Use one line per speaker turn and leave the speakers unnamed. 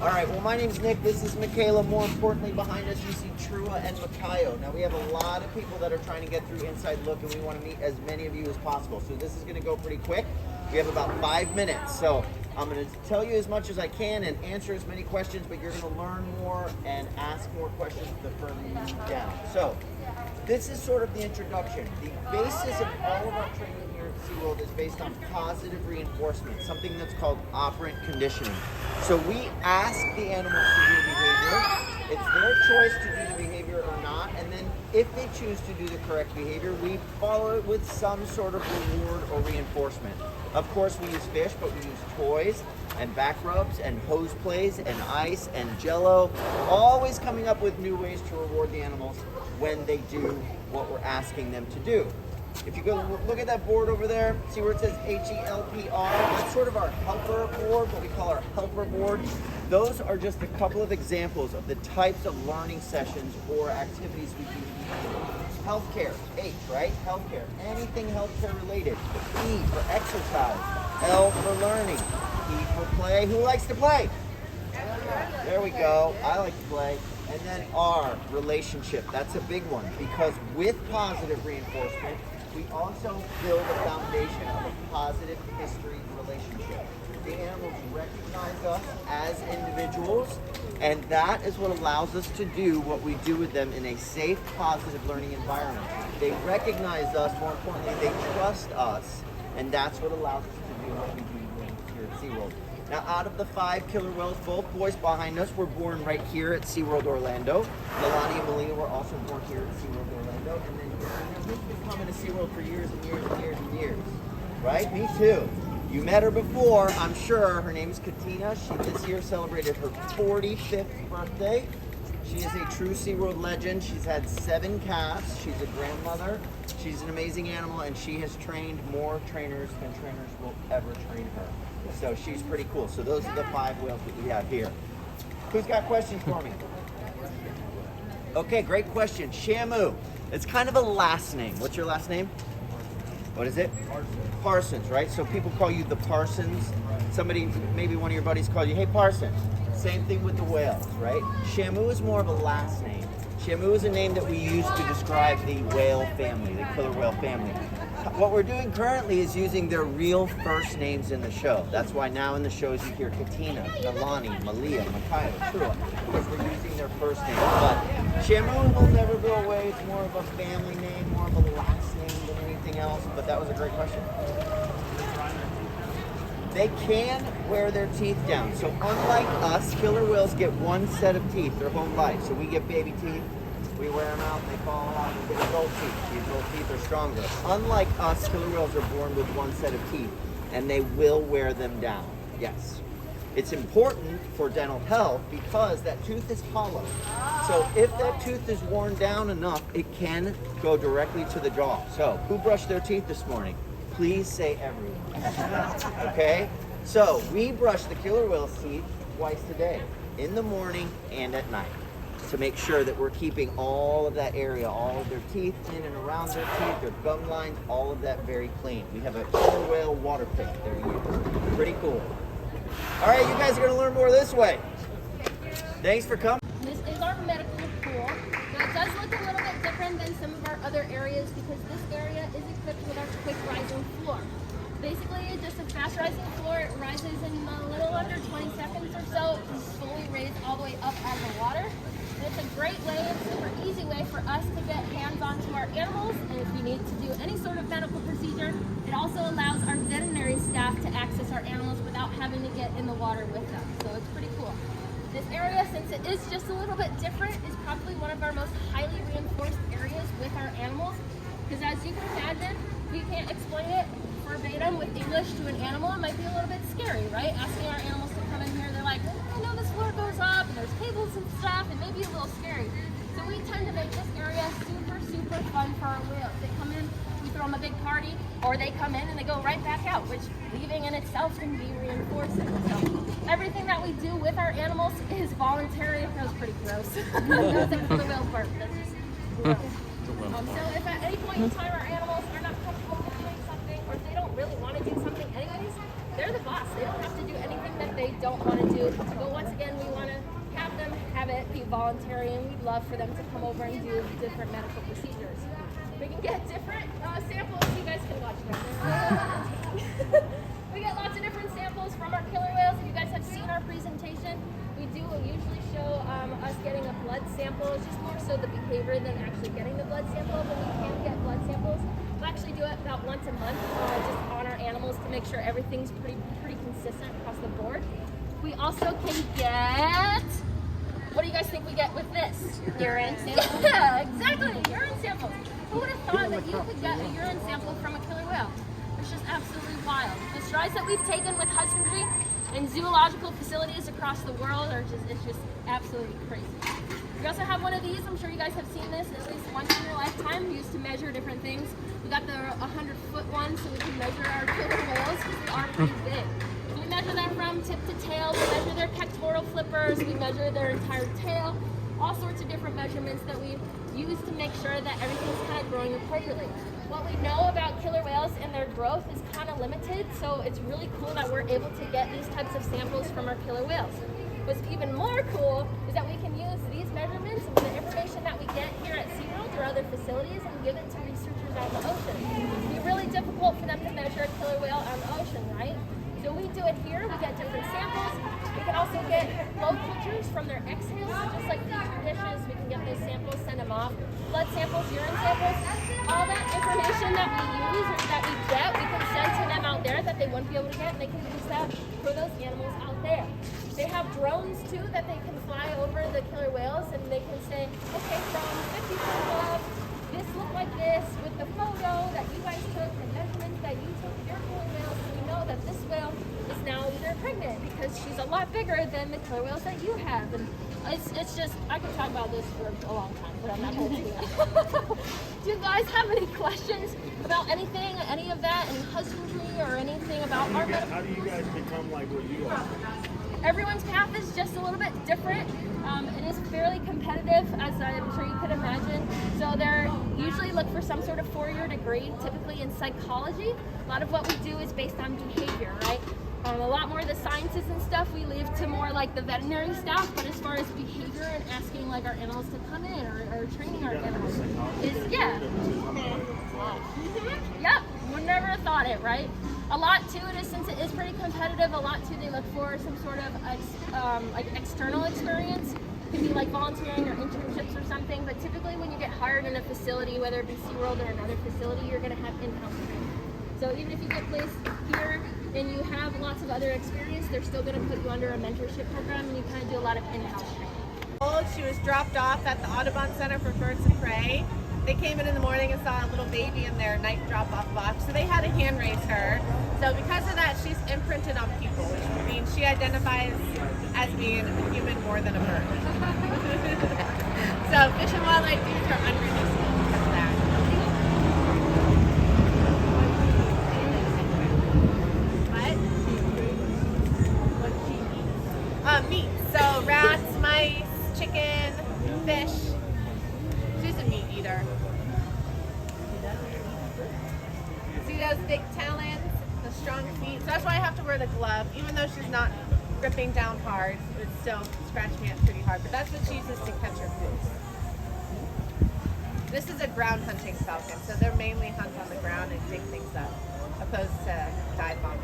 All right, well, my name's Nick. This is Michaela. More importantly, behind us, you see Trua and Makaio. Now, we have a lot of people that are trying to get through Inside Look, and we want to meet as many of you as possible. So this is going to go pretty quick. We have about 5 minutes. So I'm going to tell you as much as I can and answer as many questions, but you're going to learn more and ask more questions the further you move down. So this is sort of the introduction. The basis of all of our training here at SeaWorld is based on positive reinforcement, something that's called operant conditioning. So we ask the animals to do behavior. It's their choice to do the behavior or not, and then if they choose to do the correct behavior, we follow it with some sort of reward or reinforcement. Of course, we use fish, but we use toys and back rubs and hose plays and ice and jello, always coming up with new ways to reward the animals when they do what we're asking them to do. If you go look at that board over there, see where it says HELPR? That's sort of our helper board, what we call our helper board. Those are just a couple of examples of the types of learning sessions or activities we do. Healthcare, H, right? Healthcare, anything healthcare related. E for exercise, L for learning, P for play. Who likes to play? There we go. I like to play. And then R, relationship. That's a big one because with positive reinforcement, we also build a foundation of a positive history relationship. The animals recognize us as individuals, and that is what allows us to do what we do with them in a safe, positive learning environment. They recognize us, more importantly, they trust us, and that's what allows us to do what we do here at SeaWorld. Now, out of the 5 killer whales, both boys behind us were born right here at SeaWorld Orlando. Milani and Malia were also born here at SeaWorld Orlando. And then who's been coming to SeaWorld for years and years and years and years? Right? Me too. You met her before, I'm sure. Her name is Katina. She this year celebrated her 45th birthday. She is a true SeaWorld legend. She's had 7 calves. She's a grandmother. She's an amazing animal, and she has trained more trainers than trainers will ever train her. So she's pretty cool. So those are the 5 whales that we have here. Who's got questions for me? Okay, great question. Shamu. It's kind of a last name. What's your last name? What is it? Parsons, right? So people call you the Parsons. Somebody, maybe one of your buddies called you, hey Parsons. Same thing with the whales, right? Shamu is more of a last name. Shamu is a name that we use to describe the whale family, the killer whale family. What we're doing currently is using their real first names in the show. That's why now in the shows you hear Katina, Milani, Malia, Makaio, Trua, because we're using their first name. But Shamu will never go away. It's more of a family name, more of a last name than anything else. But that was a great question. They can wear their teeth down. So unlike us, killer whales get one set of teeth their whole life. So we get baby teeth. We wear them out, they fall out, we get adult teeth. The adult teeth are stronger. Unlike us, killer whales are born with one set of teeth, and they will wear them down, yes. It's important for dental health because that tooth is hollow. So if that tooth is worn down enough, it can go directly to the jaw. So who brushed their teeth this morning? Please say everyone, okay? So we brush the killer whale's teeth twice a day, in the morning and at night, to make sure that we're keeping all of that area, all of their teeth in and around their teeth, their gum lines, all of that very clean. We have a killer whale water pick that we use. Pretty cool. All right, you guys are gonna learn more this way. Thanks for coming.
This is our medical pool. Now it does look a little bit different than some of our other areas because this area is equipped with our quick rising floor. Basically, it's just a fast rising floor. It rises in a little under 20 seconds or so and slowly raise all the way up out of the water. And it's a great way, a super easy way for us to get hands onto our animals. And if we need to do any sort of medical procedure, it also allows our veterinary staff to access our animals without having to get in the water with them. So it's pretty cool. This area, since it is just a little bit different, is probably one of our most highly reinforced areas with our animals. Because as you can imagine, we can't explain it verbatim with English to an animal. It might be a little bit scary, right? Asking our animals to come in here, they're like, oh, I know this floor goes up and there's tables and stuff. It may be a little scary. So we tend to make this area super, super fun for our whales. They come in, we throw them a big party, or they come in and they go right back out, which leaving in itself can be reinforcing. So everything that we do with our animals is voluntary. It feels pretty gross. Except for the whale part. That's just gross. So if at any point in time our animals are not comfortable with doing something, or if they don't really want to do something anyways, they're the boss. They don't have to do anything that they don't want to do. But once again, we want to have them have it be voluntary, and we'd love for them to come over and do different medical procedures. We can get different samples. You guys can watch them. We get lots of different samples from our killer whales. If you guys have seen our presentation, we do usually show us getting a blood sample. It's just more so the behavior than actually getting the blood sample, but we can get blood samples. We actually do it about once a month, just on our animals to make sure everything's pretty consistent across the board. We also can get, what do you guys think we get with this? Urine sample. Yeah, exactly, urine samples. Who would have thought that you could get a urine sample from a killer whale? It's just absolutely wild. The strides that we've taken with husbandry and zoological facilities across the world it's just absolutely crazy. We also have one of these. I'm sure you guys have seen this at least once in your lifetime, used to measure different things. We got the 100-foot one so we can measure our killer whales because they are pretty big. We measure them from tip to tail. We measure their pectoral flippers. We measure their entire tail. All sorts of different measurements that we use to make sure that everything's kind of growing appropriately. What we know about killer whales and their growth is kind of limited, so it's really cool that we're able to get these types of samples from our killer whales. What's even more cool is that we can use these measurements and the information that we get here at SeaWorld or other facilities and give it to researchers out in the ocean. It'd be really difficult for them to measure a killer whale on the ocean, right? So we do it here. We get different samples. We can also get flow pictures from their exhales, just like petri dishes. We can get those samples, send them off. Blood samples, urine samples, all that information that we use or that we get, we can send to them out there that they wouldn't be able to get, and they can use that for those animals out there. They have drones too that they can fly over the killer whales, and they can say, okay, from 50 feet above, this looked like this with the photo that you guys took, the measurements that you took of your killer whales, so we know that this whale is now either pregnant because she's a lot bigger than the killer whales that you have. And it's just, I could talk about this for a long time, but I'm not going to do that. Do you guys have any questions about anything, any of that, any husbandry or anything about our medical?
How do you guys become like what you are?
Everyone's path is just a little bit different. It is fairly competitive, as I'm sure you could imagine. So they usually look for some sort of 4-year degree, typically in psychology. A lot of what we do is based on behavior, right? A lot more of the sciences and stuff we leave to more like the veterinary staff, but as far as behavior and asking like our animals to come in or training our animals is, yeah. Yep, would never have thought it, right? A lot too, it is, since it is pretty competitive, a lot too they look for some sort of like external experience. It could be like volunteering or internships or something, but typically when you get hired in a facility, whether it be SeaWorld or another facility, you're going to have in-house training. So even if you get placed here and you have lots of other experience, they're still going to put you under a mentorship program, and you kind of do a lot of in-house training.
She was dropped off at the Audubon Center for Birds of Prey. They came in the morning and saw a little baby in their night drop-off box, so they had to hand raise her. So because of that, she's imprinted on people, which means she identifies as being a human more than a bird. So Fish and Wildlife dudes are unreducible because of that. What? Meat. So rats, mice, chicken, fish. She's a meat eater. See those big talons, the strong feet? So that's why I have to wear the glove, even though she's not gripping down hard. It would still scratch me up pretty hard, but that's what she uses to catch her food. This is a ground hunting falcon, so they're mainly hunt on the ground and dig things up, opposed to dive bombing.